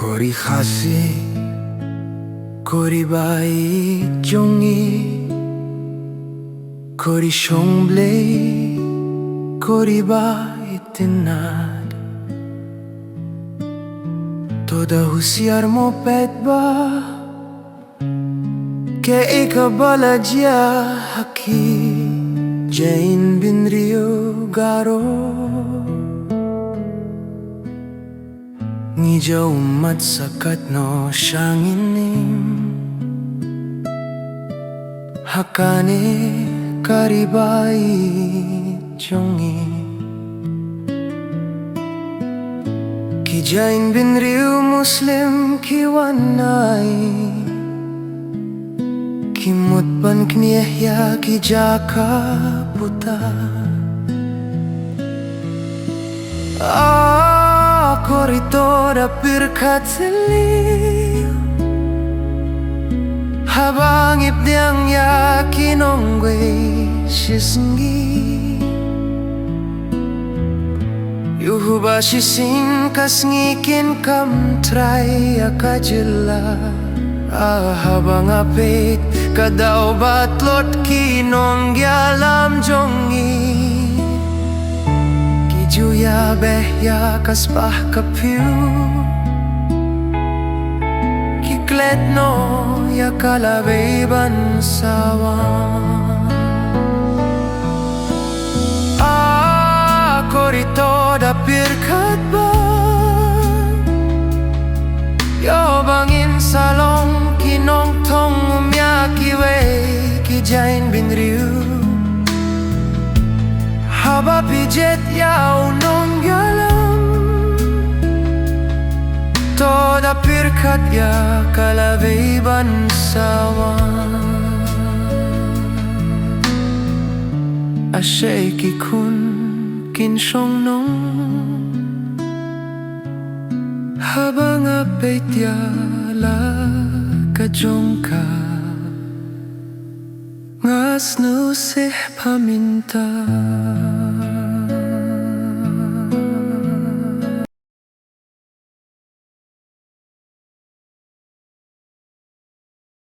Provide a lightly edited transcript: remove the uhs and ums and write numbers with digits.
Kori khasi, kori bai jongi, kori shomblei, kori bai tenad. Toda husiar mo petba, KAEI kabala JIA haki, Jain bin Rio Garo. Ngija umat sakat no siyang inim, hakane karibay jongi. Ki Jain bin Rio Muslim kiwanay, kimutpan kniyahya ki jaka puta. Corridor pirkat selim, habang ibdiang yakinongway shisngi. Yuhuba shising kasngikin kam try akajila. Habang apit kadaw batlot kinong yalam jongi. JIA behya kaspah kapiu, kiklet no ya kalabay bansawan. Ako rito da pirkat ba, yobangin salong kinong tong umyakiwe ki Jain bin Rio. Haba pijet yaw nong yalam, toda pirkat ya kalabay bansawan. Asyay kikun kinsyong nong, habang apit ya la kajong ka. Ngas nusih paminta.